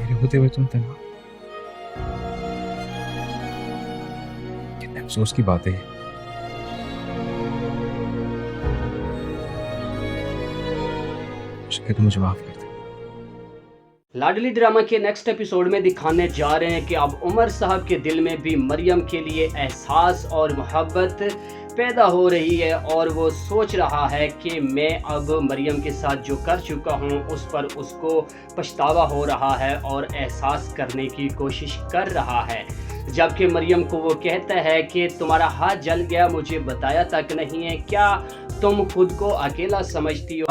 मेरे होते हुए तुम तन्हा, कितने अफसोस की बात है ये। हो सके तो मुझे माफ कर दे। लाडली ड्रामा के नेक्स्ट एपिसोड में दिखाने जा रहे हैं कि अब उमर साहब के दिल में भी मरियम के लिए एहसास और मोहब्बत पैदा हो रही है और वो सोच रहा है कि मैं अब मरियम के साथ जो कर चुका हूँ उस पर उसको पछतावा हो रहा है और एहसास करने की कोशिश कर रहा है। जबकि मरियम को वो कहता है कि तुम्हारा हाथ जल गया, मुझे बताया तक नहीं है, क्या तुम खुद को अकेला समझती हो,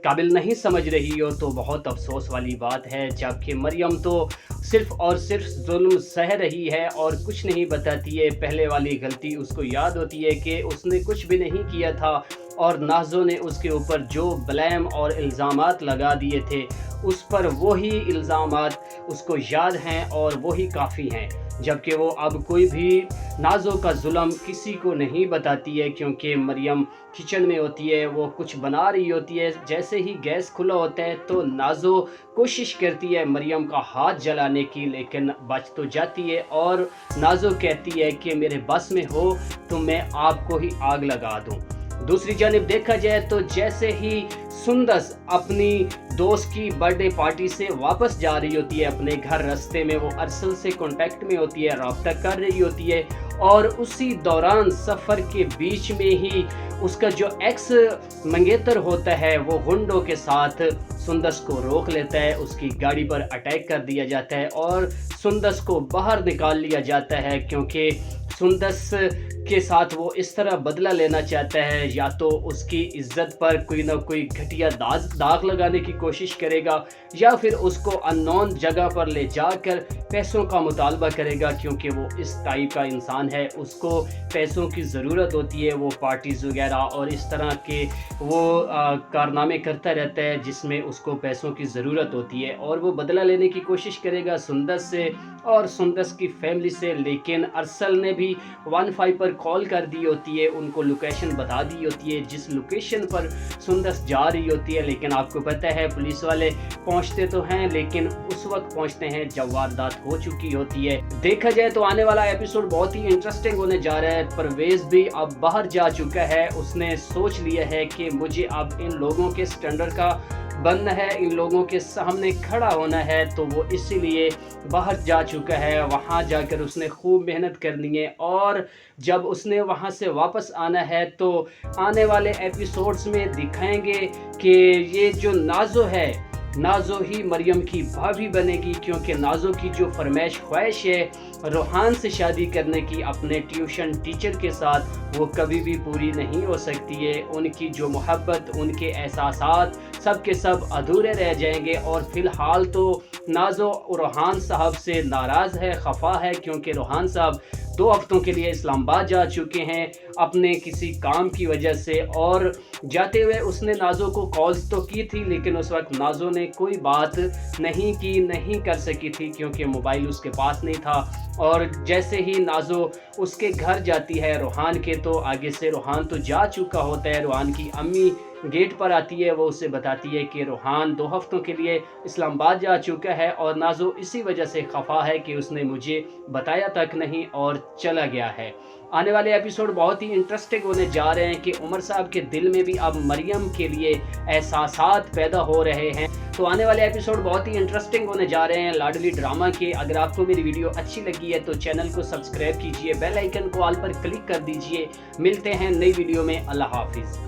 काबिल नहीं समझ रही हो, तो बहुत अफसोस वाली बात है। जबकि मरियम तो सिर्फ और सिर्फ जुल्म सह रही है और कुछ नहीं बताती है। पहले वाली गलती उसको याद होती है कि उसने कुछ भी नहीं किया था और नाज़ो ने उसके ऊपर जो ब्लेम और इल्ज़ामात लगा दिए थे उस पर वही इल्ज़ामात उसको याद हैं और वही काफ़ी हैं। जबकि वो अब कोई भी नाज़ो का जुल्म किसी को नहीं बताती है, क्योंकि मरियम किचन में होती है, वो कुछ बना रही होती है। जैसे ही गैस खुला होता है तो नाज़ो कोशिश करती है मरियम का हाथ जलाने की, लेकिन बच तो जाती है और नाज़ो कहती है कि मेरे बस में हो तो मैं आपको ही आग लगा दूं। दूसरी जानिब देखा जाए तो जैसे ही सुंदस अपनी दोस्त की बर्थडे पार्टी से वापस जा रही होती है अपने घर, रास्ते में वो अरसल से कांटेक्ट में होती है, रब्ता कर रही होती है और उसी दौरान सफ़र के बीच में ही उसका जो एक्स मंगेतर होता है वो गुंडों के साथ सुंदस को रोक लेता है। उसकी गाड़ी पर अटैक कर दिया जाता है और सुंदस को बाहर निकाल लिया जाता है, क्योंकि सुंदस के साथ वो इस तरह बदला लेना चाहता है, या तो उसकी इज्जत पर कोई ना कोई घटिया दाग लगाने की कोशिश करेगा या फिर उसको अननोन जगह पर ले जाकर पैसों का मुतालबा करेगा, क्योंकि वो इस टाइप का इंसान है, उसको पैसों की ज़रूरत होती है। वो पार्टीज़ वगैरह और इस तरह के वो कारनामे करता रहता है जिसमें उसको पैसों की ज़रूरत होती है और वो बदला लेने की कोशिश करेगा सुंदस से और सुंदस की फैमिली से। लेकिन अरसल ने भी 15 पर कॉल कर दी होती है, उनको लोकेशन बता दी होती है जिस लोकेशन पर सुंदस जा रही होती है। लेकिन आपको पता है पुलिस वाले पहुंचते तो हैं लेकिन उस वक्त पहुंचते हैं जब वारदात हो चुकी होती है। देखा जाए तो आने वाला एपिसोड बहुत ही इंटरेस्टिंग होने जा रहा है। परवेज भी अब बाहर जा चुका है, उसने सोच लिया है कि मुझे अब इन लोगों के स्टैंडर्ड का बनना है, इन लोगों के सामने खड़ा होना है, तो वो इसीलिए बाहर जा चुका है। वहाँ जाकर उसने खूब मेहनत करनी है और जब उसने वहाँ से वापस आना है तो आने वाले एपिसोड्स में दिखाएंगे कि ये जो नाज़ो है, नाज़ो ही मरियम की भाभी बनेगी, क्योंकि नाज़ो की जो फरमाइश ख्वाहिश है रोहान से शादी करने की अपने ट्यूशन टीचर के साथ, वो कभी भी पूरी नहीं हो सकती है। उनकी जो मोहब्बत, उनके एहसासात सब के सब अधूरे रह जाएंगे और फ़िलहाल तो नाज़ो रोहान साहब से नाराज़ है, खफा है, क्योंकि रोहान साहब 2 हफ्तों के लिए इस्लामाबाद जा चुके हैं अपने किसी काम की वजह से, और जाते हुए उसने नाज़ो को कॉल्स तो की थी लेकिन उस वक्त नाज़ो ने कोई बात नहीं की, नहीं कर सकी थी क्योंकि मोबाइल उसके पास नहीं था। और जैसे ही नाज़ो उसके घर जाती है रोहान के, तो आगे से रोहान तो जा चुका होता है। रोहान की अम्मी गेट पर आती है, वो उसे बताती है कि रोहान 2 हफ्तों के लिए इस्लामाबाद जा चुका है और नाज़ो इसी वजह से खफा है कि उसने मुझे बताया तक नहीं और चला गया है। आने वाले एपिसोड बहुत ही इंटरेस्टिंग होने जा रहे हैं कि उमर साहब के दिल में भी अब मरियम के लिए एहसासात पैदा हो रहे हैं। तो आने वाले एपिसोड बहुत ही इंटरेस्टिंग होने जा रहे हैं लाडली ड्रामा के। अगर आपको मेरी वीडियो अच्छी लगी है तो चैनल को सब्सक्राइब कीजिए, बेल आइकन को ऑल पर क्लिक कर दीजिए। मिलते हैं नई वीडियो में। अल्लाह हाफिज़।